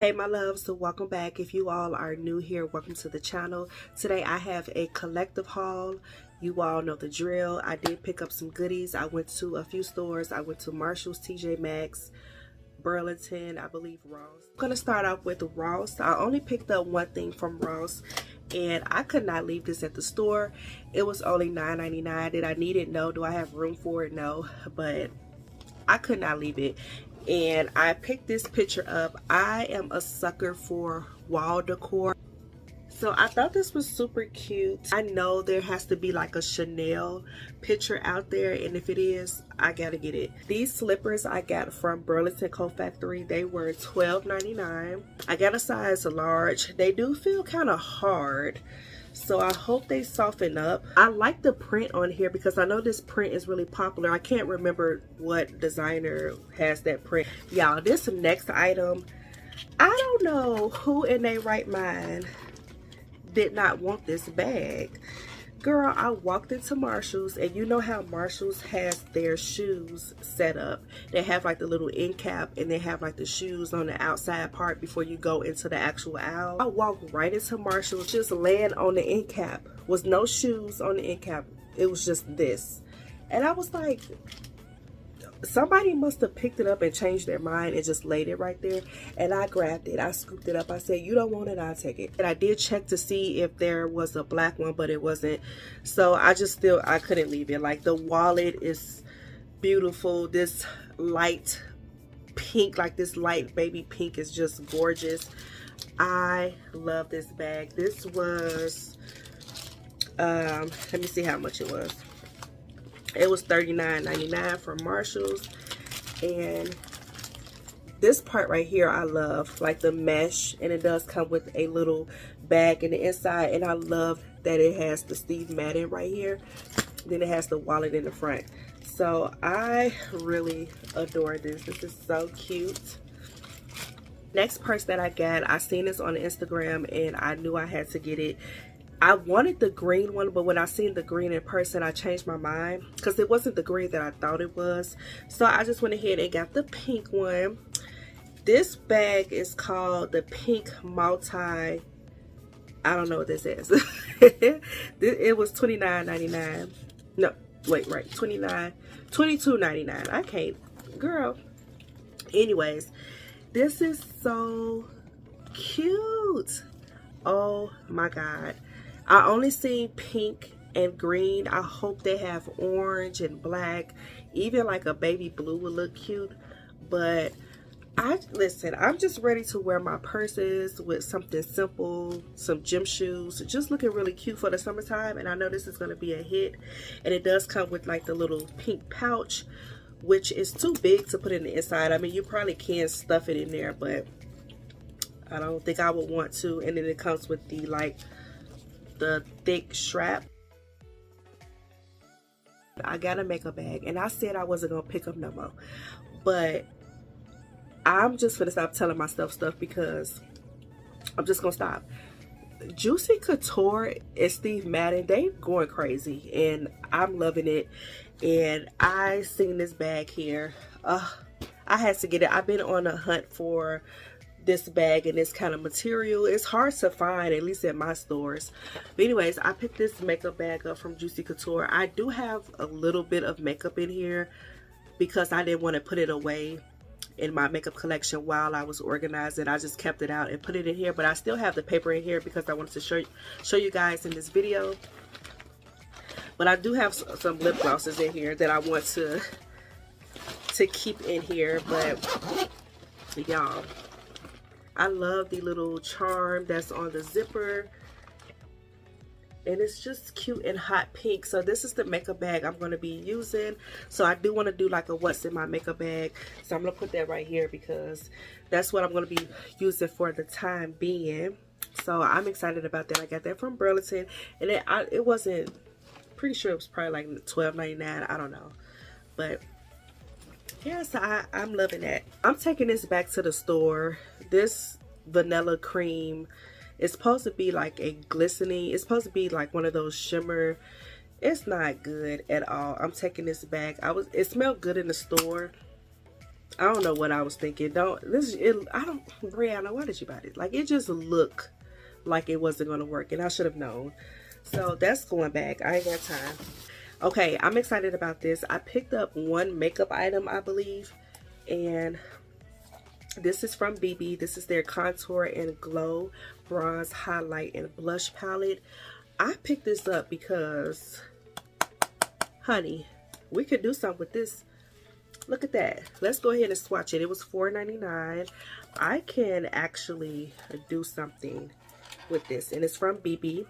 Hey my loves, so welcome back. If you all are new here, welcome to the channel. Today I have a collective haul. You all know the drill. I did pick up some goodies. I went to a few stores. I went to Marshall's, Tjmaxx, Burlington, I believe Ross. I'm gonna start off with Ross. I only picked up one thing from Ross and I could not leave this at the store. It was only $9.99. Did I need it? No. Do I have room for it? No. But I could not leave it. And I picked this picture up. I am a sucker for wall decor. So I thought this was super cute. I know there has to be like a Chanel picture out there, and if it is, I gotta get it. These slippers I got from Burlington Coat Factory. They were $12.99. I got a size large. They do feel kind of hard, so I hope they soften up. I like the print on here because I know this print is really popular. I can't remember what designer has that print. Y'all, this next item, I don't know who in their right mind did not want this bag. Girl, I walked into Marshall's, and you know how Marshall's has their shoes set up. They have like the little end cap, and they have like the shoes on the outside part before you go into the actual aisle. I walked right into Marshall's, just laying on the end cap. Was no shoes on the end cap. It was just this. And I was like, somebody must have picked it up and changed their mind and just laid it right there. And I grabbed it. I scooped it up. I said, you don't want it, I'll take it. And I did check to see if there was a black one, but it wasn't. So I couldn't leave it. Like, the wallet is beautiful. This light pink, like this light baby pink, is just gorgeous. I love this bag. This was, let me see how much it was. It was $39.99 from Marshall's. And this part right here I love, like the mesh, and it does come with a little bag in the inside, and I love that it has the Steve Madden right here. Then it has the wallet in the front. So I really adore this. This is so cute. Next purse that I got, I seen this on Instagram and I knew I had to get it. I wanted the green one, but when I seen the green in person, I changed my mind because it wasn't the green that I thought it was. So I just went ahead and got the pink one. This bag is called the Pink Multi. I don't know what this is. It was $29.99. No, wait, right, $22.99. I can't, girl. Anyways, this is so cute. Oh my God. I only seen pink and green. I hope they have orange and black. Even like a baby blue would look cute. But listen, I'm just ready to wear my purses with something simple, some gym shoes, just looking really cute for the summertime. And I know this is going to be a hit. And it does come with like the little pink pouch, which is too big to put in the inside. I mean, you probably can stuff it in there, but I don't think I would want to. And then it comes with the the thick strap. I got a makeup bag, and I said I wasn't gonna pick up no more, but I'm just gonna stop telling myself stuff because I'm just gonna stop. Juicy Couture and Steve Madden, they going crazy, and I'm loving it. And I seen this bag here. I had to get it. I've been on a hunt for this bag and this kind of material. It's hard to find, at least at my stores. But anyways, I picked this makeup bag up from Juicy Couture. I do have a little bit of makeup in here because I didn't want to put it away in my makeup collection while I was organizing. I just kept it out and put it in here, but I still have the paper in here because I wanted to show you guys in this video. But I do have some lip glosses in here that I want to keep in here. But y'all, I love the little charm that's on the zipper. And it's just cute and hot pink. So this is the makeup bag I'm going to be using. So I do want to do like a what's in my makeup bag. So I'm going to put that right here because that's what I'm going to be using for the time being. So I'm excited about that. I got that from Burlington. And it wasn't, pretty sure it was probably like $12.99. I don't know. But yeah, so I'm loving that. I'm taking this back to the store. This vanilla cream is supposed to be like a glistening. It's supposed to be like one of those shimmer. It's not good at all. I'm taking this back. It smelled good in the store, I don't know what I was thinking. I don't, Brianna, why did you buy it? Like, it just looked like it wasn't going to work, and I should have known. So that's going back. I ain't got time. Okay, I'm excited about this. I picked up one makeup item, I believe, and this is from BB. This is their Contour and Glow Bronze Highlight and Blush Palette. I picked this up because, honey, we could do something with this. Look at that. Let's go ahead and swatch it. It was $4.99. I can actually do something with this, and it's from BB.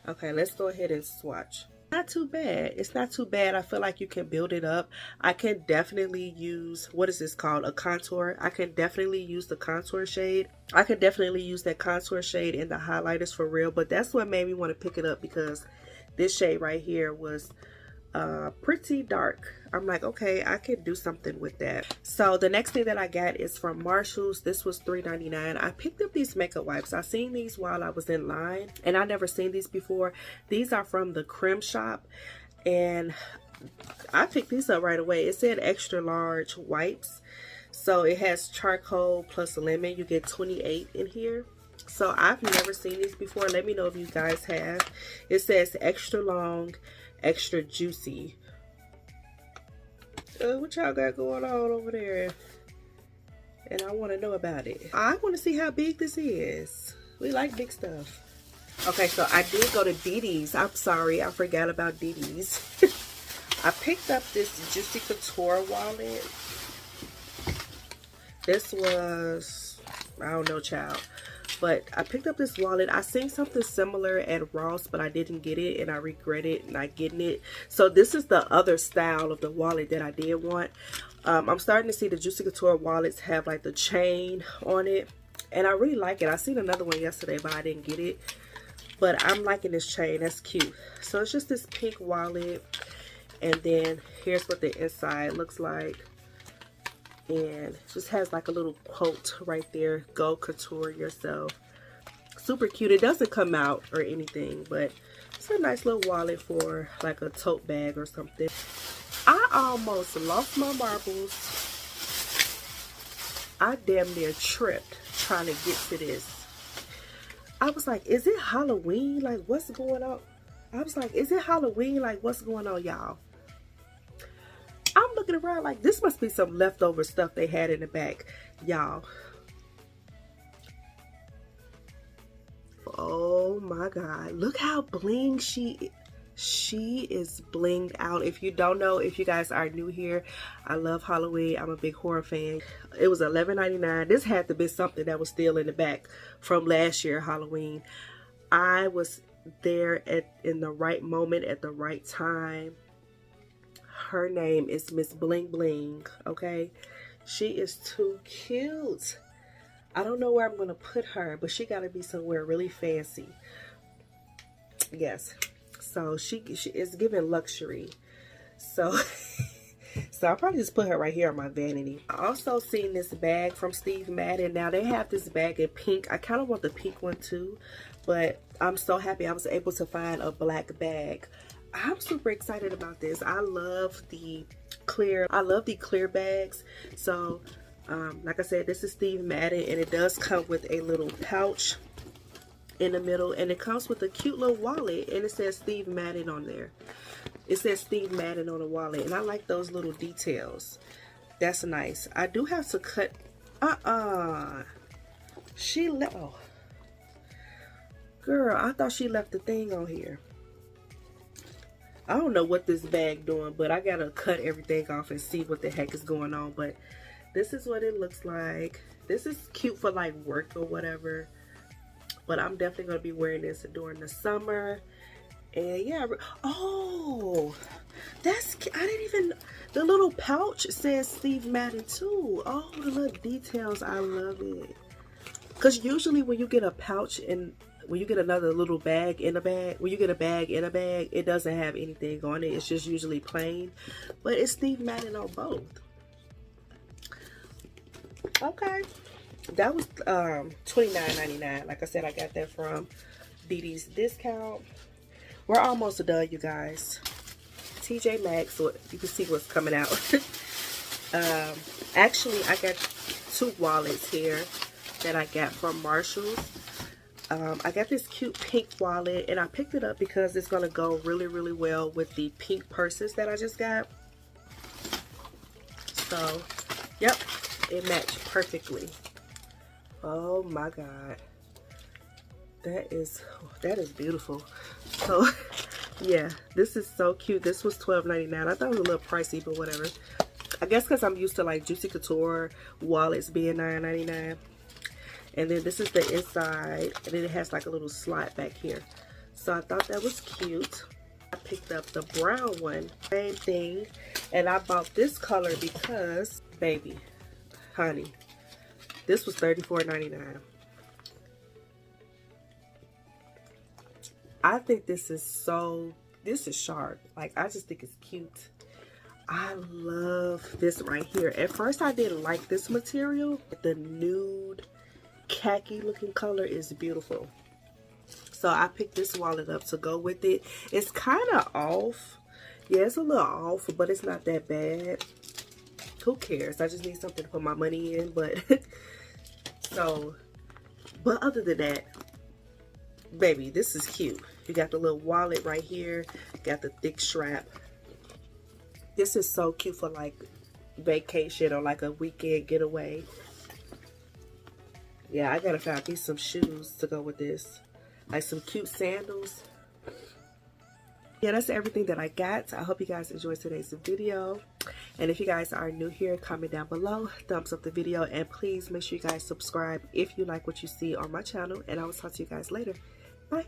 Okay, let's go ahead and swatch. Not too bad. It's not too bad. I feel like you can build it up. I can definitely use, what is this called? A contour. I can definitely use the contour shade. I can definitely use that contour shade in the highlighters for real. But that's what made me want to pick it up, because this shade right here was pretty dark. I'm like, okay, I can do something with that. So the next thing that I got is from Marshall's. This was $3.99. I picked up these makeup wipes. I seen these while I was in line, and I never seen these before. These are from the Creme Shop, and I picked these up right away. It said extra large wipes, so it has charcoal plus lemon. You get 28 in here. So I've never seen these before. Let me know if you guys have. It says extra long, extra juicy. What y'all got going on over there? And I want to know about it. I want to see how big this is. We like big stuff. Okay, so I did go to DD's. I'm sorry, I forgot about DD's. I picked up this Juicy Couture wallet. This was, I don't know, child. But I picked up this wallet. I seen something similar at Ross, but I didn't get it, and I regretted not getting it. So this is the other style of the wallet that I did want. I'm starting to see the Juicy Couture wallets have like the chain on it, and I really like it. I seen another one yesterday, but I didn't get it. But I'm liking this chain. That's cute. So it's just this pink wallet, and then here's what the inside looks like. And it just has like a little quote right there. Go couture yourself. Super cute. It doesn't come out or anything, but it's a nice little wallet for like a tote bag or something. I almost lost my marbles. I damn near tripped trying to get to this. I was like, is it Halloween? Like, what's going on? I was like, is it Halloween? Like, what's going on, y'all? I'm looking around like this must be some leftover stuff they had in the back, y'all. Oh my God, look how bling she is blinged out. If you don't know, if you guys are new here, I love Halloween. I'm a big horror fan. It was $11.99. This had to be something that was still in the back from last year Halloween. I was there in the right moment at the right time. Her name is Miss Bling Bling, okay? She is too cute. I don't know where I'm going to put her, but she got to be somewhere really fancy. Yes. So she is giving luxury. So, so I'll probably just put her right here on my vanity. I also seen this bag from Steve Madden. Now, they have this bag in pink. I kind of want the pink one too, but I'm so happy I was able to find a black bag. I'm super excited about this. I love the clear bags. So like I said, this is Steve Madden, and it does come with a little pouch in the middle, and it comes with a cute little wallet, and it says Steve Madden on there. It says Steve Madden on the wallet, and I like those little details. That's nice. I do have to cut she left. Oh girl, I thought she left the thing on here. I don't know what this bag doing, but I gotta cut everything off and see what the heck is going on. But this is what it looks like. This is cute for like work or whatever, but I'm definitely gonna be wearing this during the summer. And yeah, oh, that's, I didn't even, the little pouch says Steve Madden too. Oh, the little details, I love it. Because usually when you get a pouch and when you get another little bag in a bag, when you get a bag in a bag, it doesn't have anything on it. It's just usually plain. But it's Steve Madden on both. Okay. That was $29.99. Like I said, I got that from DD's discount. We're almost done, you guys. Tjmaxx, so you can see what's coming out. Actually, I got 2 wallets here that I got from Marshall's. I got this cute pink wallet, and I picked it up because it's going to go really, really well with the pink purses that I just got. So, yep, it matched perfectly. Oh my God. That is beautiful. So, yeah, this is so cute. This was $12.99. I thought it was a little pricey, but whatever. I guess because I'm used to like Juicy Couture wallets being $9.99. And then this is the inside, and then it has like a little slot back here. So I thought that was cute. I picked up the brown one, same thing, and I bought this color because, baby, honey, this was $34.99. I think this is sharp. Like, I just think it's cute. I love this right here. At first, I didn't like this material. The nude khaki looking color is beautiful. So I picked this wallet up to go with it. It's kind of off. Yeah, it's a little off, but it's not that bad. Who cares? I just need something to put my money in. But but other than that, baby, this is cute. You got the little wallet right here. Got the thick strap. This is so cute for like vacation or like a weekend getaway. Yeah, I gotta find me some shoes to go with this. Like some cute sandals. Yeah, that's everything that I got. I hope you guys enjoyed today's video. And if you guys are new here, comment down below, thumbs up the video, and please make sure you guys subscribe if you like what you see on my channel. And I will talk to you guys later. Bye.